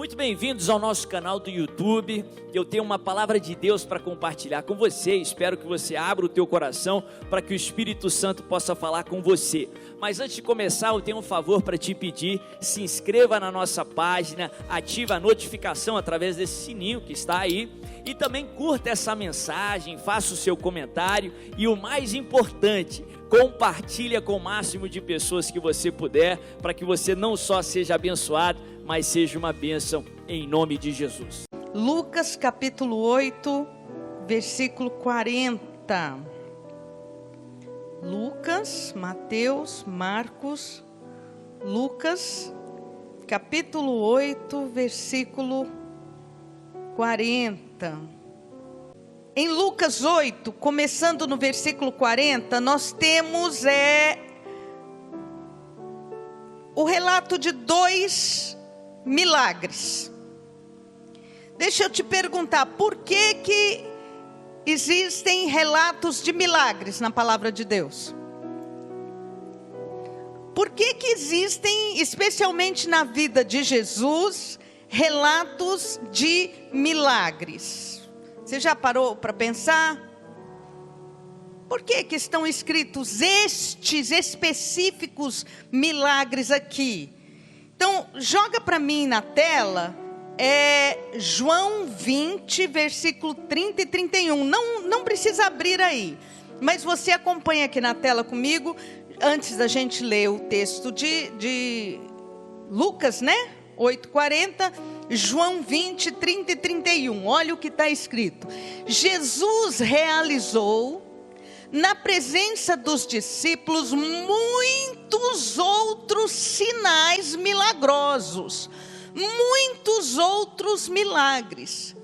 Muito bem-vindos ao nosso canal do YouTube. Eu tenho uma palavra de Deus para compartilhar com você. Espero que você abra o teu coração para que o Espírito Santo possa falar com você. Mas antes de começar, eu tenho um favor para te pedir. Se inscreva na nossa página, ative a notificação através desse sininho que está aí. E também curta essa mensagem, faça o seu comentário. E o mais importante, compartilha com o máximo de pessoas que você puder, para que você não só seja abençoado, mas seja uma bênção em nome de Jesus. Lucas capítulo 8, versículo 40. Lucas, Mateus, Marcos, Lucas, capítulo 8, versículo 40. Em Lucas 8, começando no versículo 40, nós temos o relato de dois milagres. Deixa eu te perguntar, por que existem relatos de milagres na palavra de Deus? Por que existem, especialmente na vida de Jesus, relatos de milagres? Você já parou para pensar? Por que estão escritos estes específicos milagres aqui? Então, joga para mim na tela, João 20, versículo 30 e 31. Não precisa abrir aí, mas você acompanha aqui na tela comigo, antes da gente ler o texto de Lucas, né? 8:40, João 20, 30 e 31. Olha o que está escrito. Jesus realizou, na presença dos discípulos, muitos outros sinais milagrosos, muitos outros milagres,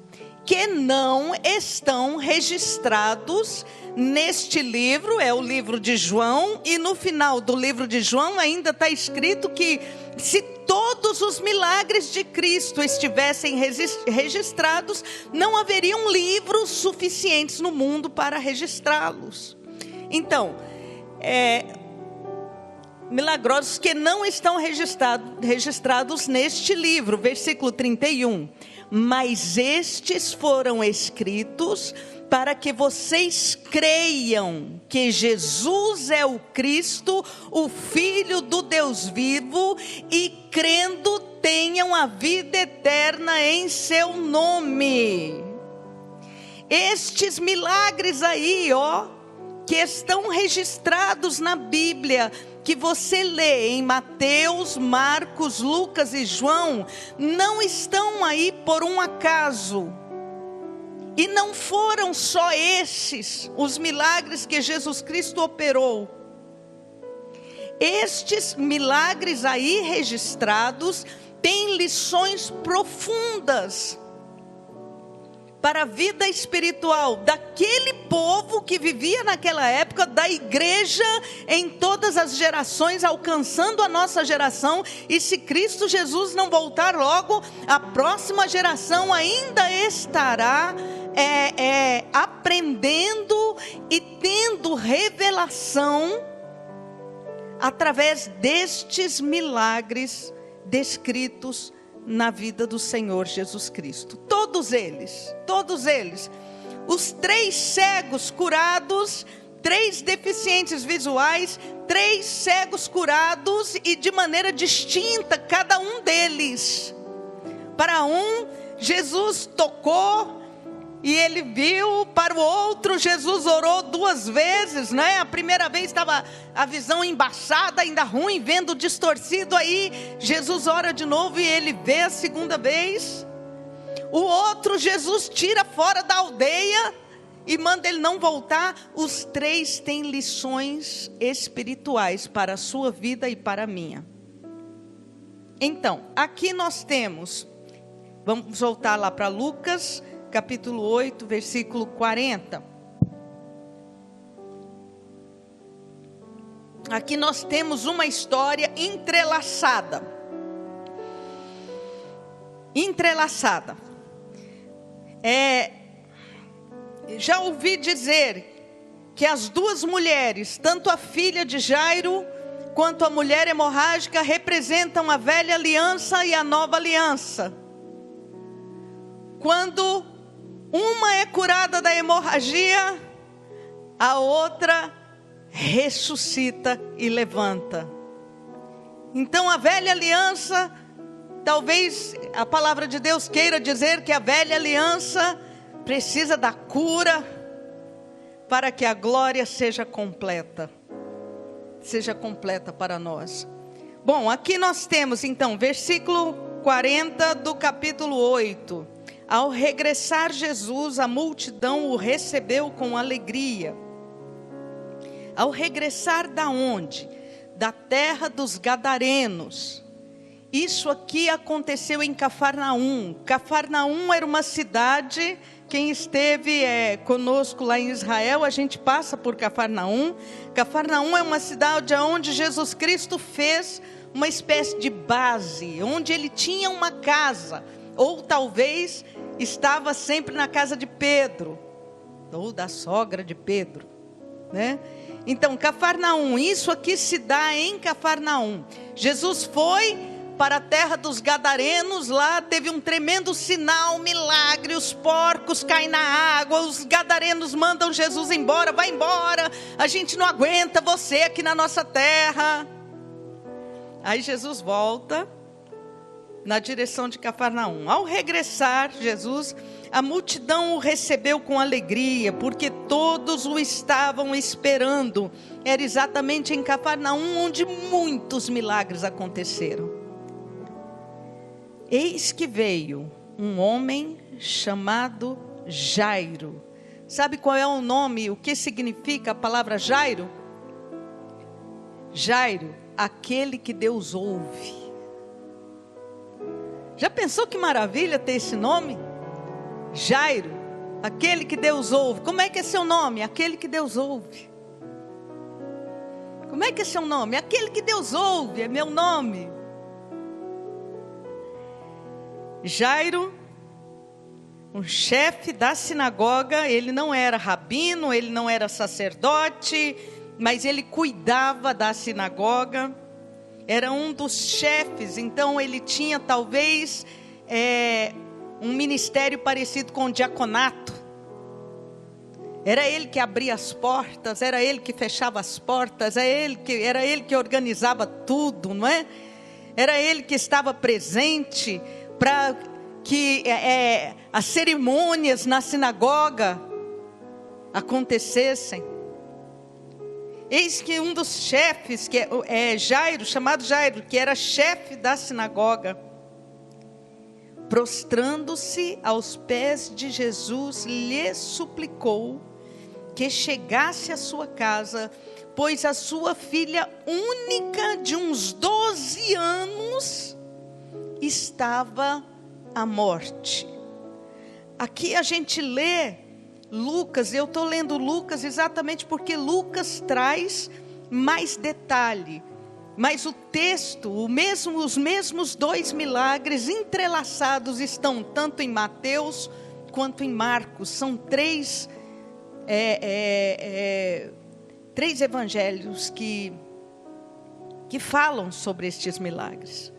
que não estão registrados neste livro, é o livro de João, e no final do livro de João ainda está escrito que se todos os milagres de Cristo estivessem registrados, não haveriam livros suficientes no mundo para registrá-los. Então, milagrosos que não estão registrados neste livro, versículo 31. Mas estes foram escritos para que vocês creiam que Jesus é o Cristo, o Filho do Deus vivo, e crendo tenham a vida eterna em seu nome. Estes milagres aí, que estão registrados na Bíblia, que você lê em Mateus, Marcos, Lucas e João, não estão aí por um acaso. E não foram só esses os milagres que Jesus Cristo operou. Estes milagres aí registrados têm lições profundas para a vida espiritual daquele povo que vivia naquela época, da igreja em todas as gerações, alcançando a nossa geração. E se Cristo Jesus não voltar logo, a próxima geração ainda estará aprendendo e tendo revelação através destes milagres descritos na vida do Senhor Jesus Cristo. Todos eles, os 3 cegos curados, 3 deficientes visuais, 3 cegos curados, e de maneira distinta cada um deles. Para um, Jesus tocou e ele viu. Para o outro, Jesus orou 2 vezes, né? A primeira vez estava a visão embaçada, ainda ruim, vendo distorcido. Aí Jesus ora de novo e ele vê a segunda vez. O outro, Jesus tira fora da aldeia e manda ele não voltar. Os 3 têm lições espirituais para a sua vida e para a minha. Então, aqui nós temos, vamos voltar lá para Lucas capítulo 8, versículo 40. Aqui nós temos uma história entrelaçada. Já ouvi dizer que as 2 mulheres, tanto a filha de Jairo quanto a mulher hemorrágica, representam a velha aliança e a nova aliança. quando uma é curada da hemorragia, a outra ressuscita e levanta. Então a velha aliança, talvez a palavra de Deus queira dizer que a velha aliança precisa da cura para que a glória seja completa para nós. Bom, aqui nós temos então versículo 40 do capítulo 8. Ao regressar Jesus, a multidão o recebeu com alegria. Ao regressar da onde? Da terra dos Gadarenos. Isso aqui aconteceu em Cafarnaum. Cafarnaum era uma cidade, quem esteve conosco lá em Israel, a gente passa por Cafarnaum. Cafarnaum é uma cidade onde Jesus Cristo fez uma espécie de base, onde ele tinha uma casa, ou talvez estava sempre na casa de Pedro, ou da sogra de Pedro, né? Então, Cafarnaum, isso aqui se dá em Cafarnaum. Jesus foi para a terra dos Gadarenos, lá teve um tremendo sinal, milagre, os porcos caem na água, os Gadarenos mandam Jesus embora, vai embora, a gente não aguenta você aqui na nossa terra. Aí Jesus volta na direção de Cafarnaum. Ao regressar, Jesus, a multidão o recebeu com alegria, porque todos o estavam esperando. Era exatamente em Cafarnaum onde muitos milagres aconteceram. Eis que veio um homem chamado Jairo. Sabe qual é o nome, o que significa a palavra Jairo? Jairo, aquele que Deus ouve. Já pensou que maravilha ter esse nome? Jairo, aquele que Deus ouve. Como é que é seu nome? Aquele que Deus ouve. Como é que é seu nome? Aquele que Deus ouve, é meu nome. Jairo, um chefe da sinagoga, ele não era rabino, ele não era sacerdote, mas ele cuidava da sinagoga, era um dos chefes, então ele tinha talvez um ministério parecido com o diaconato. Era ele que abria as portas, era ele que fechava as portas, era ele que organizava tudo, não é? Era ele que estava presente para que as cerimônias na sinagoga acontecessem. Eis que um dos chefes, que é Jairo, chamado Jairo, que era chefe da sinagoga, prostrando-se aos pés de Jesus, lhe suplicou que chegasse à sua casa, pois a sua filha única de uns 12 anos estava à morte. Aqui a gente lê Lucas, eu estou lendo Lucas exatamente porque Lucas traz mais detalhe, mas o texto, os mesmos 2 milagres entrelaçados estão tanto em Mateus quanto em Marcos. São 3 evangelhos que falam sobre estes milagres.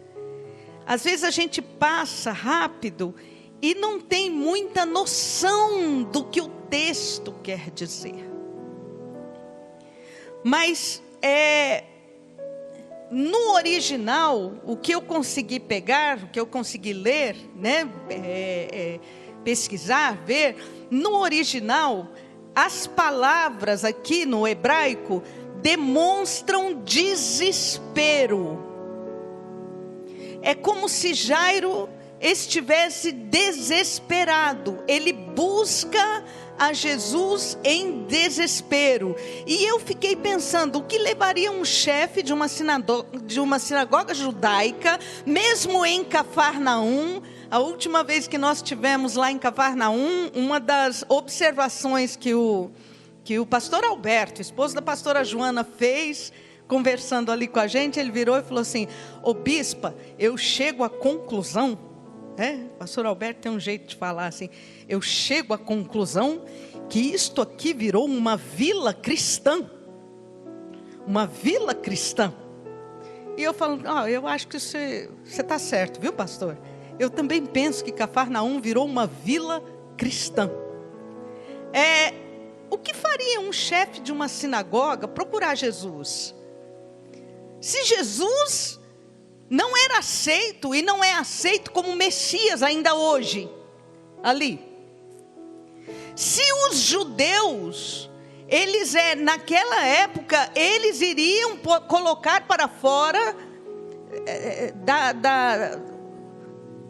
Às vezes a gente passa rápido e não tem muita noção do que o texto quer dizer. Mas no original, o que eu consegui pegar, o que eu consegui ler, né, pesquisar, ver, no original, as palavras aqui no hebraico demonstram desespero. É como se Jairo estivesse desesperado. Ele busca a Jesus em desespero. E eu fiquei pensando, o que levaria um chefe de uma sinagoga judaica, mesmo em Cafarnaum? A última vez que nós tivemos lá em Cafarnaum, uma das observações que o pastor Alberto, esposo da pastora Joana, fez, conversando ali com a gente, ele virou e falou assim: ô bispa, eu chego à conclusão, o pastor Alberto tem um jeito de falar assim, eu chego à conclusão que isto aqui virou uma vila cristã. Uma vila cristã. E eu falo, eu acho que você está certo, viu, pastor? eu também penso que Cafarnaum virou uma vila cristã. O que faria um chefe de uma sinagoga procurar Jesus? Se Jesus não era aceito e não é aceito como Messias ainda hoje, ali. Se os judeus, naquela época, eles iriam colocar para fora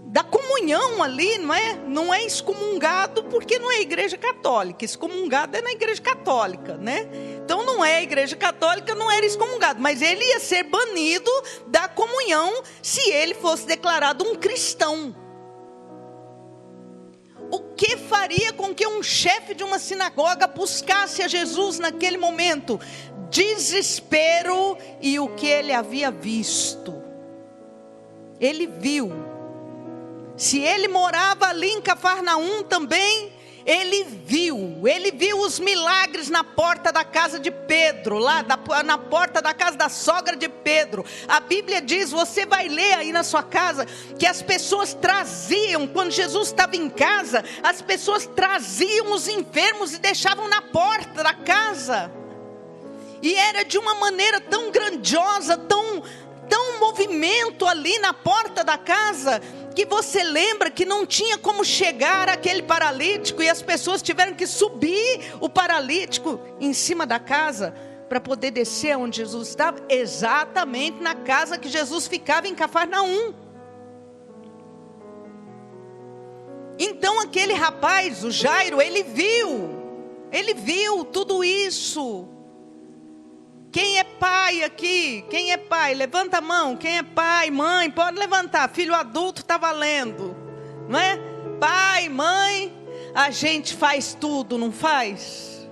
da comunhão ali, não é excomungado, porque não é igreja católica. Excomungado é na igreja católica, né? Então não é a igreja católica, não era excomungado, mas ele ia ser banido da comunhão se ele fosse declarado um cristão. O que faria com que um chefe de uma sinagoga buscasse a Jesus naquele momento? Desespero e o que ele havia visto. Ele viu. Se ele morava ali em Cafarnaum também, ele viu os milagres na porta da casa de Pedro, lá na porta da casa da sogra de Pedro. A Bíblia diz, você vai ler aí na sua casa, que as pessoas traziam, quando Jesus estava em casa, as pessoas traziam os enfermos e deixavam na porta da casa. E era de uma maneira tão grandiosa, tão movimento ali na porta da casa, que você lembra que não tinha como chegar aquele paralítico, e as pessoas tiveram que subir o paralítico em cima da casa, para poder descer onde Jesus estava, exatamente na casa que Jesus ficava em Cafarnaum. Então aquele rapaz, o Jairo, ele viu tudo isso. Quem é pai aqui? Quem é pai? Levanta a mão. Quem é pai, mãe? Pode levantar. Filho adulto está valendo, não é? Pai, mãe, a gente faz tudo, não faz?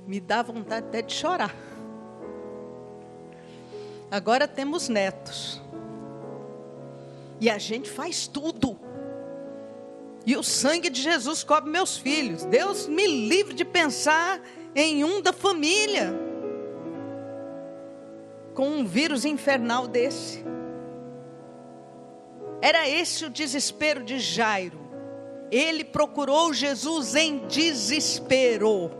Me dá vontade até de chorar. Agora temos netos. E a gente faz tudo. E o sangue de Jesus cobre meus filhos. Deus me livre de pensar em um da família com um vírus infernal desse. Era esse o desespero de Jairo. Ele procurou Jesus em desespero.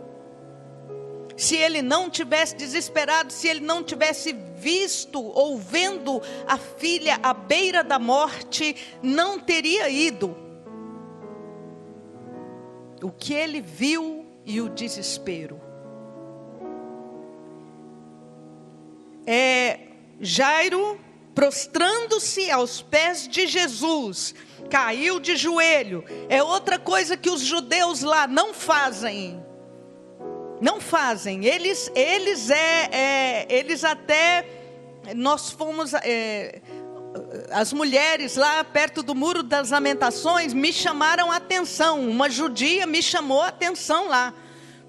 Se ele não tivesse desesperado, se ele não tivesse visto ou vendo a filha à beira da morte, não teria ido. O que ele viu e o desespero. Jairo, prostrando-se aos pés de Jesus, caiu de joelho. É outra coisa que os judeus lá não fazem. Não fazem. Eles até, nós fomos... as mulheres lá perto do Muro das Lamentações me chamaram a atenção. Uma judia me chamou a atenção lá.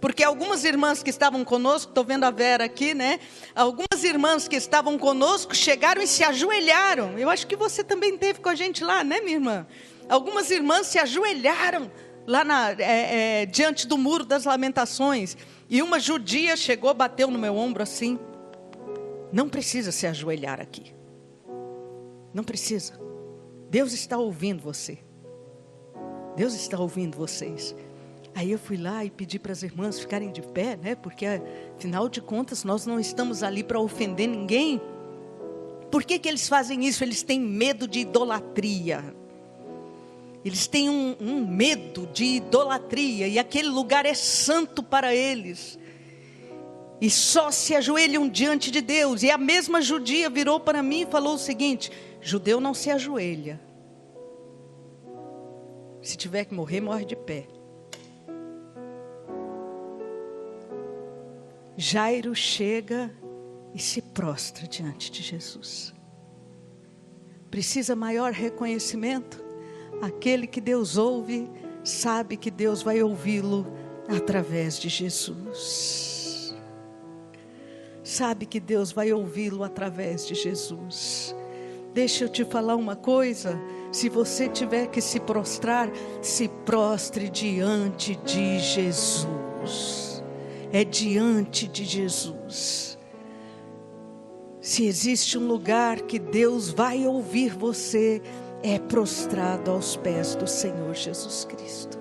Porque algumas irmãs que estavam conosco, estou vendo a Vera aqui, né? Algumas irmãs que estavam conosco chegaram e se ajoelharam. Eu acho que você também esteve com a gente lá, né, minha irmã? Algumas irmãs se ajoelharam lá diante do Muro das Lamentações. E uma judia chegou, bateu no meu ombro assim. Não precisa se ajoelhar aqui. Não precisa. Deus está ouvindo você. Deus está ouvindo vocês. Aí eu fui lá e pedi para as irmãs ficarem de pé, né? Porque afinal de contas nós não estamos ali para ofender ninguém. Por que eles fazem isso? Eles têm medo de idolatria. Eles têm um medo de idolatria. E aquele lugar é santo para eles. E só se ajoelham diante de Deus. E a mesma judia virou para mim e falou o seguinte: judeu não se ajoelha. Se tiver que morrer, morre de pé. Jairo chega e se prostra diante de Jesus. Precisa maior reconhecimento? Aquele que Deus ouve, sabe que Deus vai ouvi-lo através de Jesus. Sabe que Deus vai ouvi-lo através de Jesus. Deixa eu te falar uma coisa. Se você tiver que se prostrar, se prostre diante de Jesus. É diante de Jesus. Se existe um lugar que Deus vai ouvir você, é prostrado aos pés do Senhor Jesus Cristo.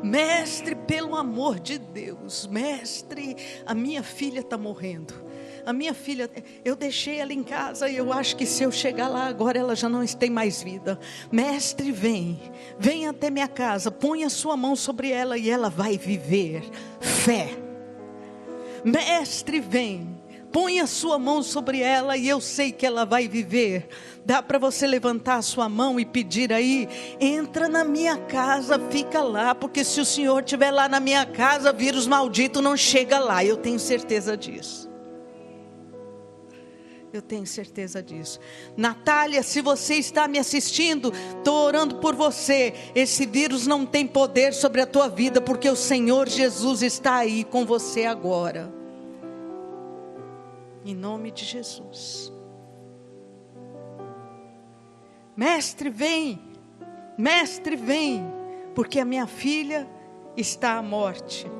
Mestre, pelo amor de Deus, mestre, a minha filha está morrendo. A minha filha, eu deixei ela em casa e eu acho que se eu chegar lá agora ela já não tem mais vida. Mestre, vem até minha casa, põe a sua mão sobre ela e ela vai viver. Fé. Mestre, põe a sua mão sobre ela e eu sei que ela vai viver. Dá para você levantar a sua mão e pedir aí, entra na minha casa, fica lá, porque se o Senhor estiver lá na minha casa, vírus maldito não chega lá, eu tenho certeza disso. Eu tenho certeza disso. Natália, se você está me assistindo, estou orando por você. Esse vírus não tem poder sobre a tua vida, porque o Senhor Jesus está aí com você agora. Em nome de Jesus. Mestre, vem, porque a minha filha está à morte.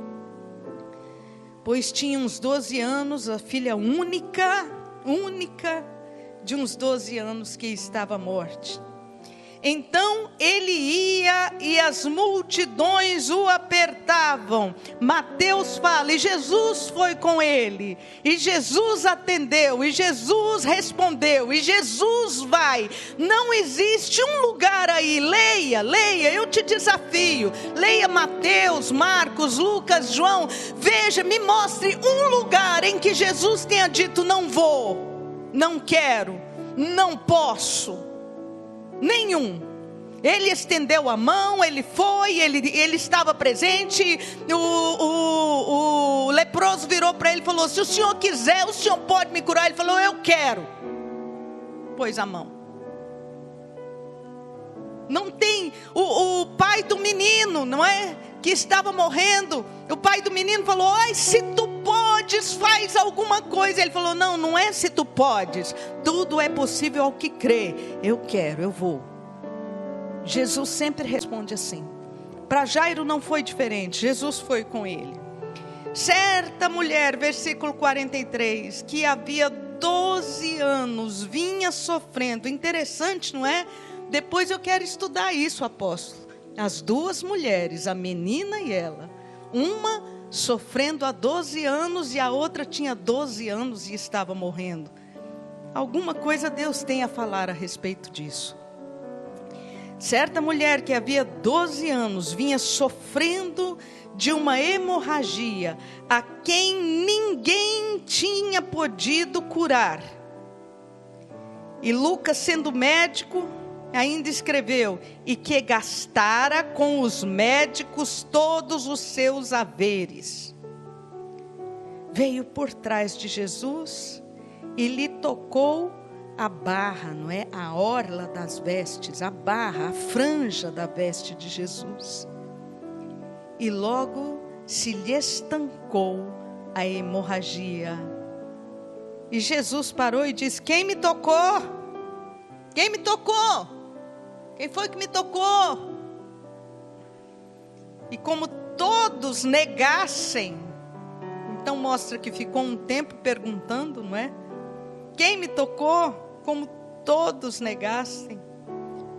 Pois tinha uns 12 anos, a filha única de uns 12 anos que estava à morte. Então ele ia e as multidões o apertavam. Mateus fala, e Jesus foi com ele, e Jesus atendeu, e Jesus respondeu, e Jesus vai. Não existe um lugar aí, leia, eu te desafio, leia Mateus, Marcos, Lucas, João, veja, me mostre um lugar em que Jesus tenha dito, não vou, não quero, não posso. Nenhum. Ele estendeu a mão, ele foi, ele estava presente. O leproso virou para ele e falou, se o senhor quiser, o senhor pode me curar. Ele falou, eu quero. Pôs a mão. Não tem o pai do menino, não é? Que estava morrendo. O pai do menino falou, ai, se tu podes, faz alguma coisa. Ele falou, não é se tu podes, tudo é possível ao que crê. Eu quero, eu vou. Jesus sempre responde assim. Para Jairo não foi diferente, Jesus foi com ele. Certa mulher, versículo 43, que havia 12 anos, vinha sofrendo. Interessante, não é? Depois eu quero estudar isso, apóstolo. As duas mulheres, a menina e ela, uma sofrendo há 12 anos e a outra tinha 12 anos e estava morrendo. Alguma coisa Deus tem a falar a respeito disso. Certa mulher que havia 12 anos vinha sofrendo de uma hemorragia, a quem ninguém tinha podido curar. E Lucas, sendo médico, ainda escreveu, e que gastara com os médicos todos os seus haveres. Veio por trás de Jesus e lhe tocou a barra, não é? A orla das vestes, a barra, a franja da veste de Jesus. E logo se lhe estancou a hemorragia. E Jesus parou e disse, quem me tocou? Quem me tocou? Quem foi que me tocou? E como todos negassem, então mostra que ficou um tempo perguntando, não é? Quem me tocou? Como todos negassem.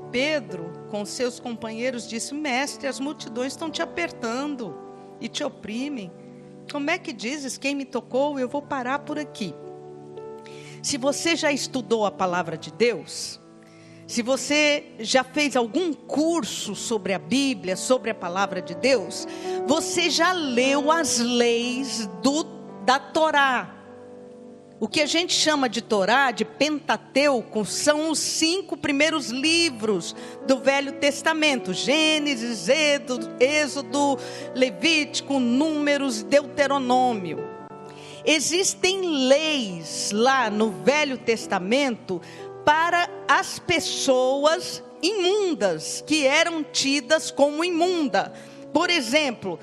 Pedro, com seus companheiros, disse, mestre, as multidões estão te apertando e te oprimem. Como é que dizes, quem me tocou? Eu vou parar por aqui. Se você já estudou a palavra de Deus, se você já fez algum curso sobre a Bíblia, sobre a palavra de Deus, você já leu as leis da Torá. O que a gente chama de Torá, de Pentateuco, são os 5 primeiros livros do Velho Testamento. Gênesis, Êxodo, Levítico, Números, Deuteronômio. Existem leis lá no Velho Testamento para as pessoas imundas, que eram tidas como imunda. Por exemplo,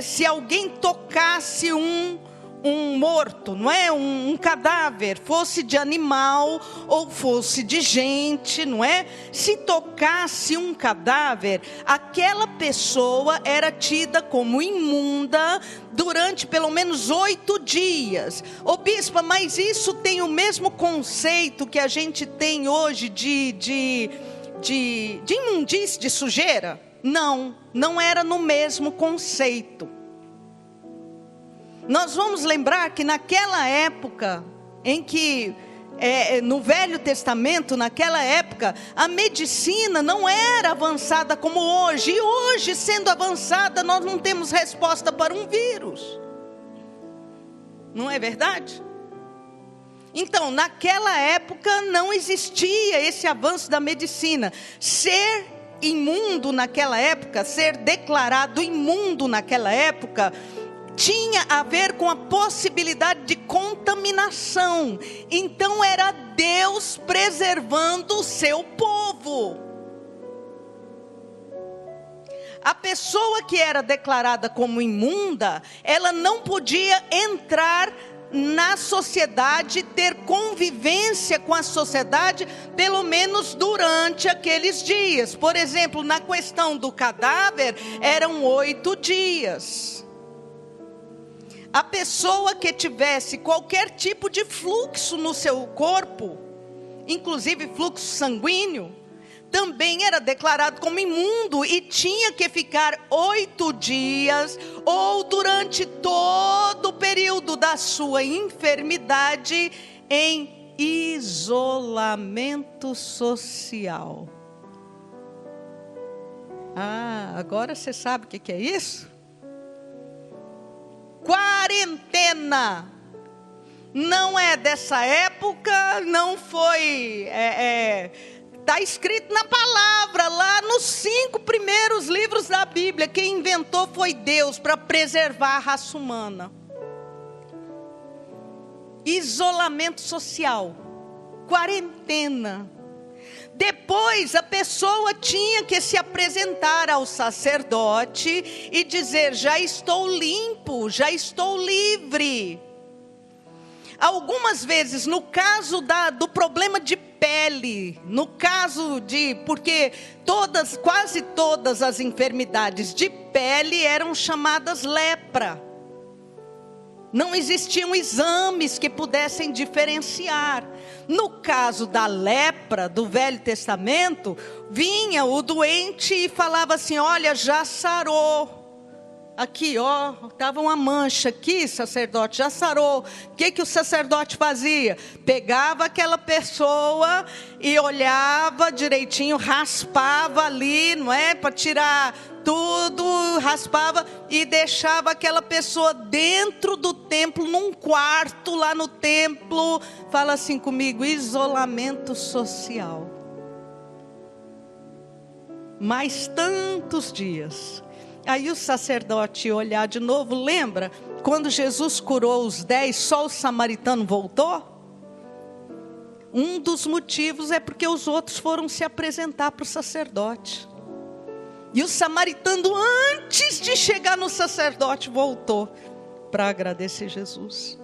se alguém tocasse um um morto, não é? Um cadáver, fosse de animal ou fosse de gente, não é? Se tocasse um cadáver, aquela pessoa era tida como imunda durante pelo menos 8 dias. Ô bispa, mas isso tem o mesmo conceito que a gente tem hoje de imundície, de sujeira? Não, não era no mesmo conceito. Nós vamos lembrar que naquela época, em que, no Velho Testamento, naquela época, a medicina não era avançada como hoje. E hoje, sendo avançada, nós não temos resposta para um vírus. Não é verdade? Então, naquela época, não existia esse avanço da medicina. Ser imundo naquela época, ser declarado imundo naquela época, tinha a ver com a possibilidade de contaminação. Então era Deus preservando o seu povo. A pessoa que era declarada como imunda, ela não podia entrar na sociedade, ter convivência com a sociedade, pelo menos durante aqueles dias. Por exemplo, na questão do cadáver, eram 8 dias. A pessoa que tivesse qualquer tipo de fluxo no seu corpo, inclusive fluxo sanguíneo, também era declarado como imundo e tinha que ficar 8 dias ou durante todo o período da sua enfermidade em isolamento social. Agora você sabe o que é isso? Quarentena. Não é dessa época, não foi... Está escrito na palavra, lá nos 5 primeiros livros da Bíblia. Quem inventou foi Deus para preservar a raça humana. Isolamento social, quarentena. Depois a pessoa tinha que se apresentar ao sacerdote e dizer: já estou limpo, já estou livre. Algumas vezes, no caso do problema de pele, no caso porque quase todas as enfermidades de pele eram chamadas lepra. Não existiam exames que pudessem diferenciar. No caso da lepra do Velho Testamento, vinha o doente e falava assim: olha, já sarou. Aqui, estava uma mancha aqui, sacerdote, já sarou. O que o sacerdote fazia? Pegava aquela pessoa e olhava direitinho, raspava ali, não é? Para tirar tudo, raspava e deixava aquela pessoa dentro do templo, num quarto lá no templo. Fala assim comigo: isolamento social. Mais tantos dias. Aí o sacerdote ia olhar de novo. Lembra quando Jesus curou os 10, só o samaritano voltou? Um dos motivos é porque os outros foram se apresentar para o sacerdote. E o samaritano, antes de chegar no sacerdote, voltou para agradecer Jesus.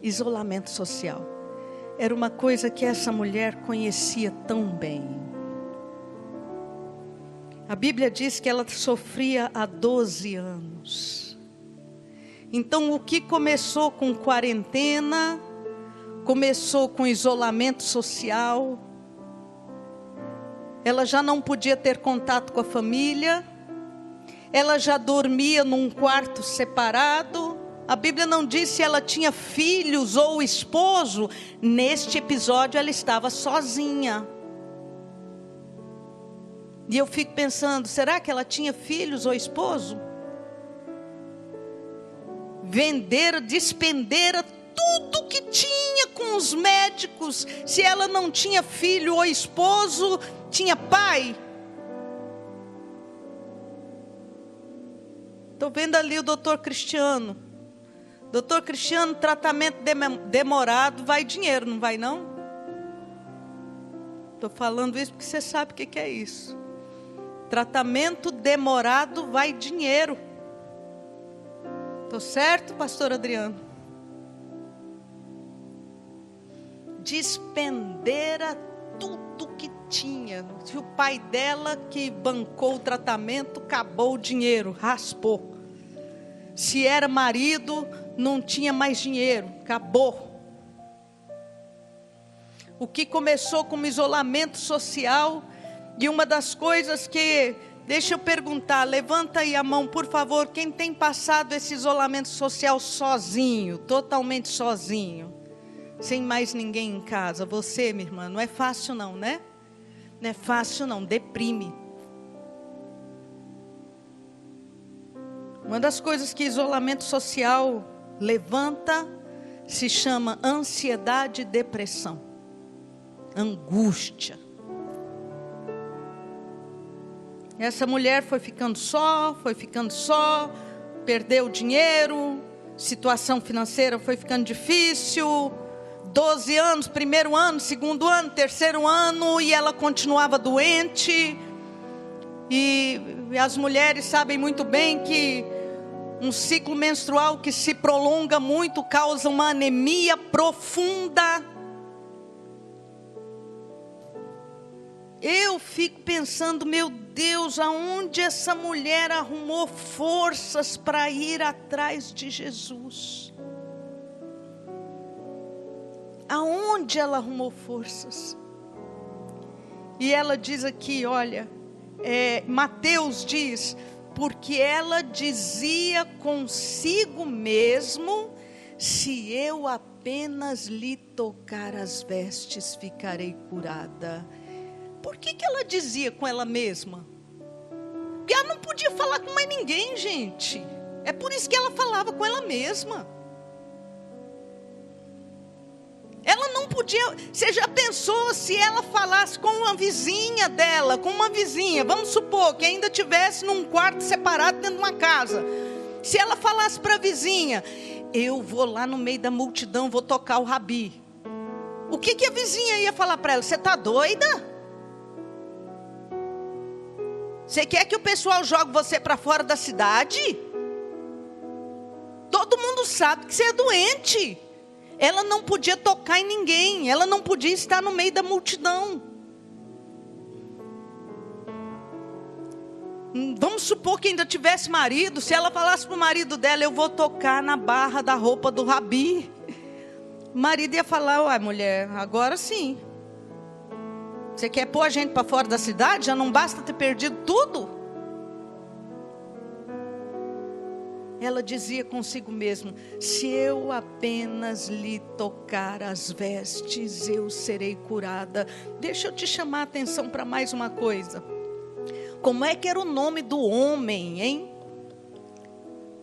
Isolamento social. Era uma coisa que essa mulher conhecia tão bem. A Bíblia diz que ela sofria há 12 anos. Então, o que começou com quarentena, começou com isolamento social. Ela já não podia ter contato com a família. Ela já dormia num quarto separado. A Bíblia não diz se ela tinha filhos ou esposo. Neste episódio, ela estava sozinha. E eu fico pensando, será que ela tinha filhos ou esposo? Despendera tudo que tinha com os médicos. Se ela não tinha filho ou esposo, tinha pai. Estou vendo ali o doutor Cristiano. Doutor Cristiano, tratamento demorado, vai dinheiro, não vai não? Estou falando isso porque você sabe o que é isso. Tratamento demorado vai dinheiro. Tô certo, pastor Adriano? Despendera tudo que tinha. Se o pai dela que bancou o tratamento, acabou o dinheiro, raspou. Se era marido, não tinha mais dinheiro, acabou. O que começou como isolamento social, e uma das coisas que, deixa eu perguntar, levanta aí a mão, por favor, quem tem passado esse isolamento social sozinho, totalmente sozinho, sem mais ninguém em casa? Você, minha irmã, não é fácil não, né? Não é fácil não, deprime. Uma das coisas que isolamento social levanta se chama ansiedade e depressão, angústia. Essa mulher foi ficando só, perdeu o dinheiro, situação financeira foi ficando difícil, 12 anos, primeiro ano, segundo ano, terceiro ano, e ela continuava doente. E as mulheres sabem muito bem que um ciclo menstrual que se prolonga muito causa uma anemia profunda. Eu fico pensando, meu Deus, aonde essa mulher arrumou forças para ir atrás de Jesus? Aonde ela arrumou forças? E ela diz aqui, olha, Mateus diz, porque ela dizia consigo mesmo, se eu apenas lhe tocar as vestes, ficarei curada. Por que ela dizia com ela mesma? Porque ela não podia falar com mais ninguém, gente. É por isso que ela falava com ela mesma. Ela não podia. Você já pensou se ela falasse com uma vizinha dela, vamos supor que ainda estivesse num quarto separado dentro de uma casa. Se ela falasse para a vizinha, eu vou lá no meio da multidão, vou tocar o rabi. O que a vizinha ia falar para ela? Você está doida? Você quer que o pessoal jogue você para fora da cidade? Todo mundo sabe que você é doente. Ela não podia tocar em ninguém. Ela não podia estar no meio da multidão. Vamos supor que ainda tivesse marido. Se ela falasse para o marido dela, eu vou tocar na barra da roupa do rabi. O marido ia falar, uai mulher, agora sim. Você quer pôr a gente para fora da cidade? Já não basta ter perdido tudo? Ela dizia consigo mesma, se eu apenas lhe tocar as vestes, eu serei curada. Deixa eu te chamar a atenção para mais uma coisa. Como é que era o nome do homem, hein?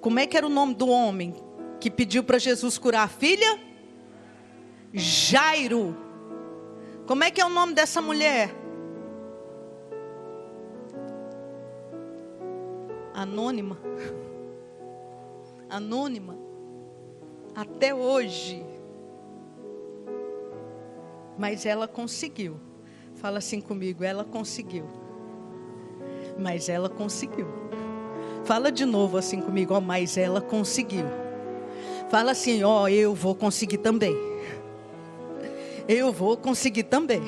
Como é que era o nome do homem que pediu para Jesus curar a filha? Jairo. Como é que é o nome dessa mulher? Anônima. Anônima. Até hoje. Mas ela conseguiu. Fala assim comigo, ela conseguiu. Mas ela conseguiu. Fala de novo assim comigo, ó, mas ela conseguiu. Fala assim, ó, eu vou conseguir também. Eu vou conseguir também.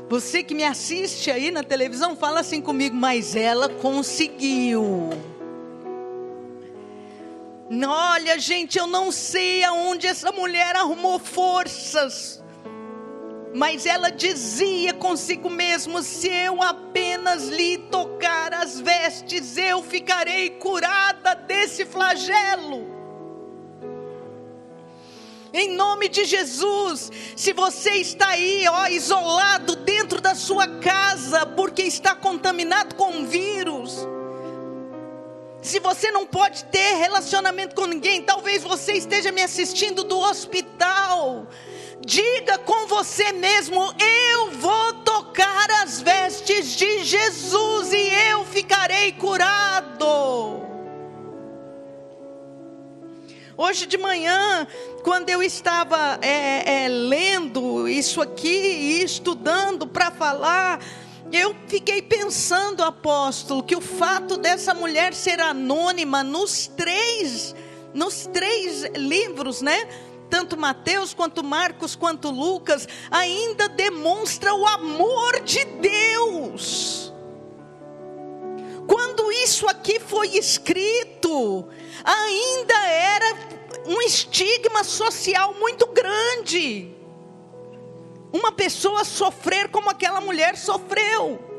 Você que me assiste aí na televisão, fala assim comigo, mas ela conseguiu. Olha, gente, eu não sei aonde essa mulher arrumou forças, mas ela dizia consigo mesma, se eu apenas lhe tocar as vestes, eu ficarei curada desse flagelo. Em nome de Jesus, se você está aí, ó, isolado dentro da sua casa, porque está contaminado com um vírus, se você não pode ter relacionamento com ninguém, talvez você esteja me assistindo do hospital, diga com você mesmo, eu vou tocar as vestes de Jesus e eu ficarei curado. Hoje de manhã, quando eu estava lendo isso aqui e estudando para falar, Eu fiquei pensando, apóstolo, que o fato dessa mulher ser anônima nos três livros, né? Tanto Mateus, quanto Marcos, quanto Lucas, ainda demonstra o amor de Deus. Quando isso aqui foi escrito, ainda era um estigma social muito grande. Uma pessoa sofrer como aquela mulher sofreu.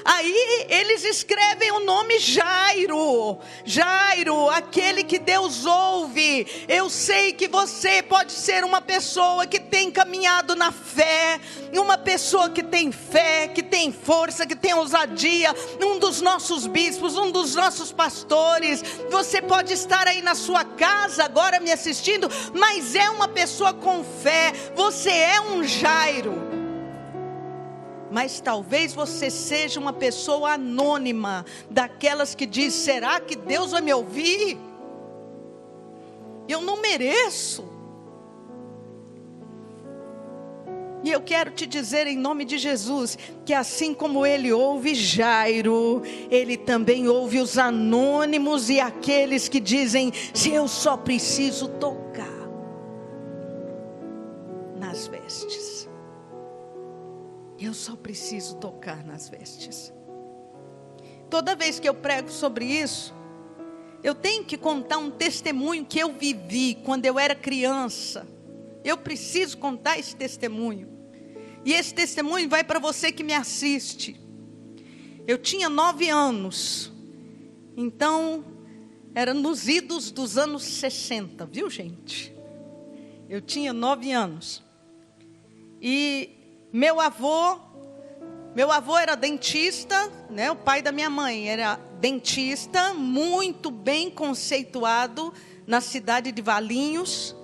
Aí eles escrevem o nome Jairo. Jairo, aquele que Deus ouve. Eu sei que você pode ser uma pessoa que tem caminhado na fé, uma pessoa que tem fé, que tem força, que tem ousadia. Um dos nossos bispos, um dos nossos pastores. Você pode estar aí na sua casa agora me assistindo, mas é uma pessoa com fé. Você é um Jairo. Mas talvez você seja uma pessoa anônima, daquelas que diz: será que Deus vai me ouvir? Eu não mereço. E eu quero te dizer em nome de Jesus, que assim como ele ouve Jairo, ele também ouve os anônimos e aqueles que dizem: se eu só preciso tocar nas vestes. Eu só preciso tocar nas vestes. Toda vez que eu prego sobre isso, eu tenho que contar um testemunho que eu vivi quando eu era criança. Eu preciso contar esse testemunho. E esse testemunho vai para você que me assiste. Eu tinha 9 anos. Então, era nos idos dos anos 60, viu, gente? Eu tinha 9 anos. E meu avô era dentista, né? O pai da minha mãe era dentista, muito bem conceituado na cidade de Valinhos,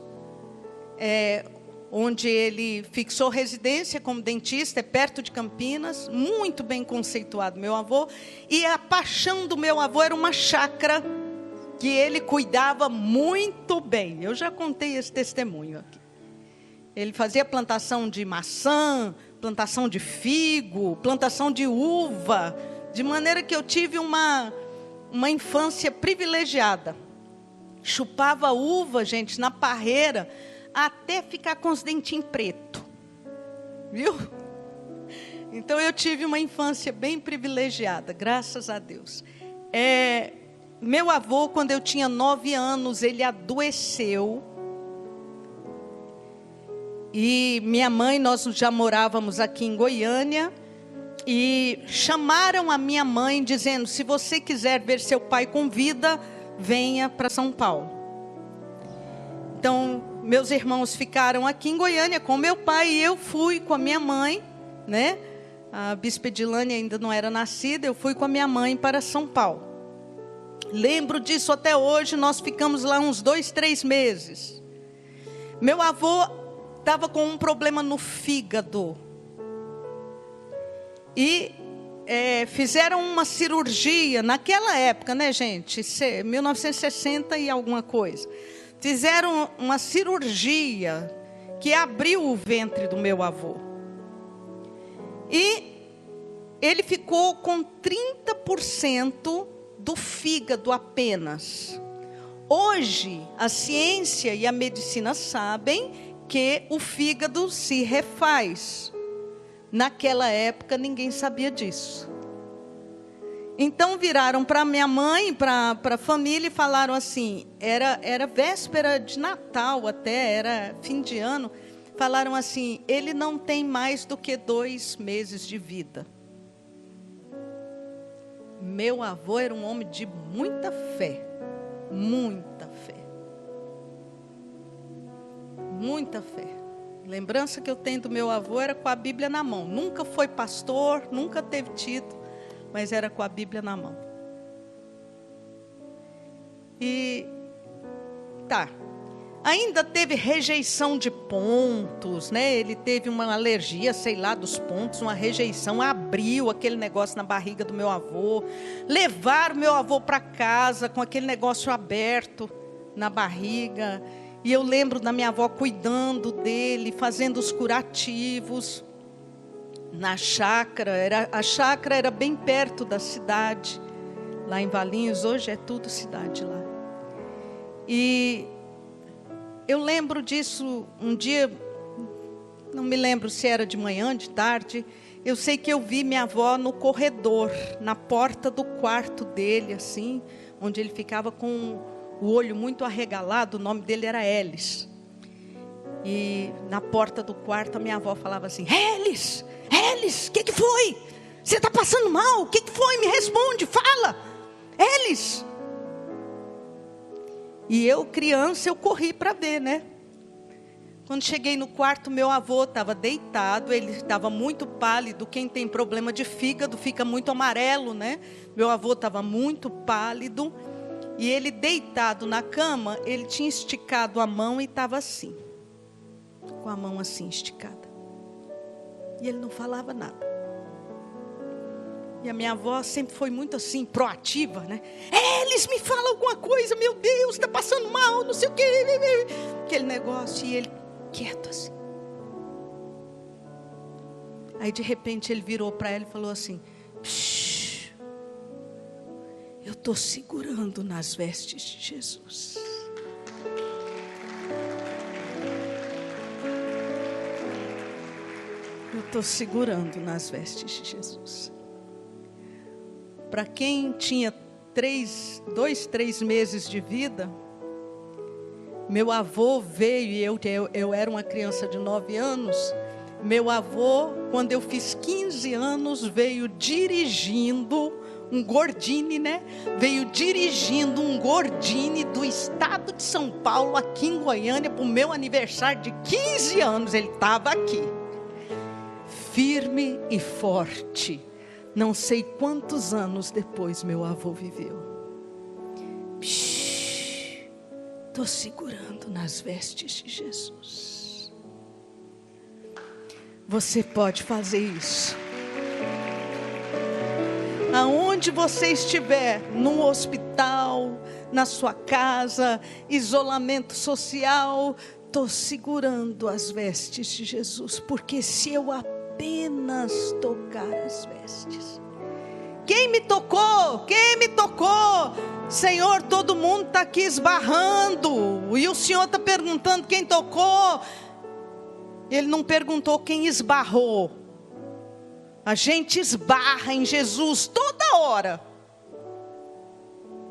onde ele fixou residência como dentista, é perto de Campinas, muito bem conceituado meu avô. E a paixão do meu avô era uma chácara que ele cuidava muito bem. Eu já contei esse testemunho aqui. Ele fazia plantação de maçã, plantação de figo, plantação de uva, de maneira que eu tive uma infância privilegiada. Chupava uva, gente, na parreira, até ficar com os dentinhos pretos. Viu? Então eu tive uma infância bem privilegiada, graças a Deus. Meu avô, quando eu tinha 9 anos, ele adoeceu. E minha mãe, nós já morávamos aqui em Goiânia, e chamaram a minha mãe dizendo: se você quiser ver seu pai com vida, venha para São Paulo. Então, meus irmãos ficaram aqui em Goiânia com meu pai, e eu fui com a minha mãe, né? A Bispa Edilane ainda não era nascida, eu fui com a minha mãe para São Paulo. Lembro disso até hoje, nós ficamos lá uns 2, 3 meses. Meu avô estava com um problema no fígado. E fizeram uma cirurgia, naquela época, né, gente? 1960 e alguma coisa. Fizeram uma cirurgia que abriu o ventre do meu avô. E ele ficou com 30% do fígado apenas. Hoje, a ciência e a medicina sabem que o fígado se refaz. Naquela época ninguém sabia disso. Então viraram para minha mãe, para a família, e falaram assim, era véspera de Natal até, era fim de ano. Falaram assim: ele não tem mais do que 2 meses de vida. Meu avô era um homem de muita fé. Muita fé. Muita fé. Lembrança que eu tenho do meu avô era com a Bíblia na mão. Nunca foi pastor, nunca teve título, mas era com a Bíblia na mão. E tá. Ainda teve rejeição de pontos, né? Ele teve uma alergia, sei lá, dos pontos, uma rejeição, abriu aquele negócio na barriga do meu avô. Levaram meu avô para casa com aquele negócio aberto na barriga. E eu lembro da minha avó cuidando dele, fazendo os curativos. na chácara. A chácara era bem perto da cidade, lá em Valinhos. Hoje é tudo cidade lá. E eu lembro disso um dia, não me lembro se era de manhã, de tarde. Eu sei que eu vi minha avó no corredor, na porta do quarto dele, assim, onde ele ficava com o olho muito arregalado. O nome dele era Elis. E na porta do quarto a minha avó falava assim: Elis, Elis, o que foi? Você está passando mal? O que foi? Me responde, fala. Elis. E eu, criança, eu corri para ver, né? Quando cheguei no quarto, meu avô estava deitado, ele estava muito pálido. Quem tem problema de fígado fica muito amarelo, né? Meu avô estava muito pálido. E ele deitado na cama, ele tinha esticado a mão e estava assim, com a mão assim esticada. E ele não falava nada. E a minha avó sempre foi muito assim, proativa, né? Eles me falam alguma coisa, meu Deus, está passando mal, não sei o quê. Aquele negócio, e ele quieto assim. Aí de repente ele virou para ela e falou assim: eu estou segurando nas vestes de Jesus. Eu estou segurando nas vestes de Jesus. Para quem tinha 2, 3 meses de vida, meu avô veio, e eu era uma criança de 9 anos. Meu avô, quando eu fiz 15 anos, veio dirigindo um Gordini, né? Veio dirigindo um Gordini do estado de São Paulo, aqui em Goiânia, para o meu aniversário de 15 anos. Ele estava aqui, firme e forte. Não sei quantos anos depois meu avô viveu. Estou segurando nas vestes de Jesus. Você pode fazer isso. Aonde você estiver, num hospital, na sua casa, isolamento social, estou segurando as vestes de Jesus, porque se eu apenas tocar as vestes. Quem me tocou? Quem me tocou? Senhor, todo mundo está aqui esbarrando, e o Senhor está perguntando quem tocou. Ele não perguntou quem esbarrou. A gente esbarra em Jesus toda hora,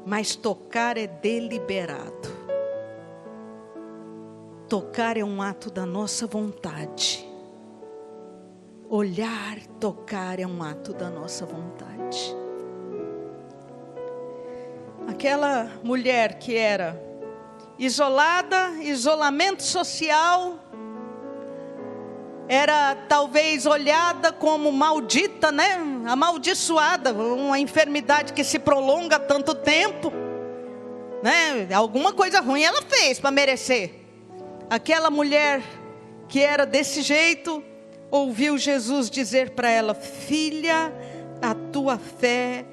mas tocar é deliberado. Tocar é um ato da nossa vontade. Olhar, tocar é um ato da nossa vontade. Aquela mulher que era isolada, isolamento social, era talvez olhada como maldita, né? Amaldiçoada, uma enfermidade que se prolonga tanto tempo, né? Alguma coisa ruim ela fez para merecer. Aquela mulher que era desse jeito, ouviu Jesus dizer para ela: filha, a tua fé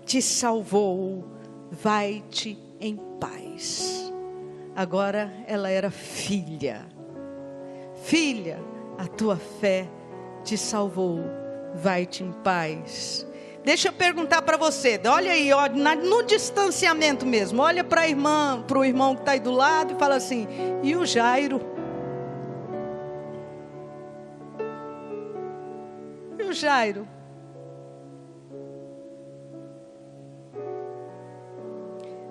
te salvou, vai-te em paz. Agora ela era filha. Filha, a tua fé te salvou, vai-te em paz. Deixa eu perguntar para você, olha aí, ó, no distanciamento mesmo, olha para a irmã, para o irmão que está aí do lado e fala assim: e o Jairo? E o Jairo?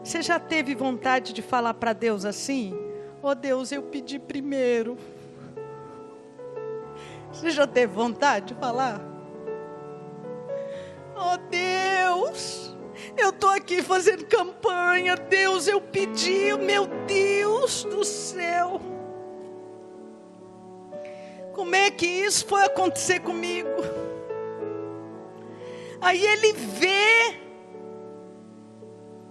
Você já teve vontade de falar para Deus assim? Oh Deus, eu pedi primeiro. Você já teve vontade de falar? Oh Deus, eu estou aqui fazendo campanha. Deus, eu pedi, meu Deus do céu. Como é que isso foi acontecer comigo? Aí ele vê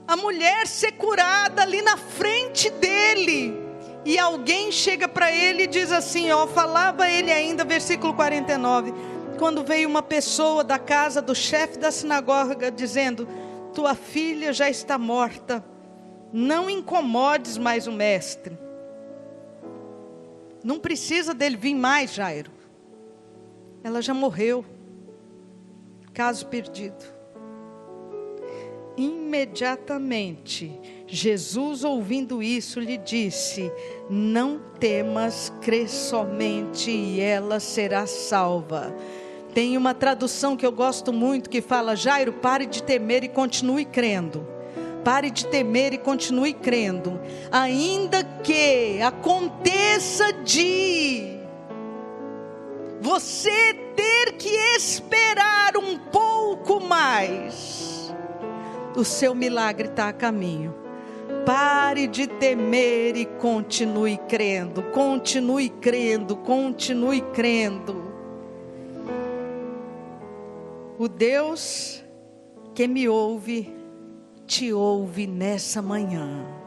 a mulher ser curada ali na frente dele. E alguém chega para ele e diz assim, ó, falava ele ainda, versículo 49. Quando veio uma pessoa da casa do chefe da sinagoga dizendo: tua filha já está morta, não incomodes mais o mestre. Não precisa dele vir mais, Jairo. Ela já morreu. Caso perdido. Imediatamente, Jesus, ouvindo isso, lhe disse: não temas, crê somente e ela será salva. Tem uma tradução que eu gosto muito que fala: Jairo, pare de temer e continue crendo. Pare de temer e continue crendo. Ainda que aconteça de você ter que esperar um pouco mais, o seu milagre está a caminho. Pare de temer e continue crendo, continue crendo, continue crendo. O Deus que me ouve, te ouve nessa manhã.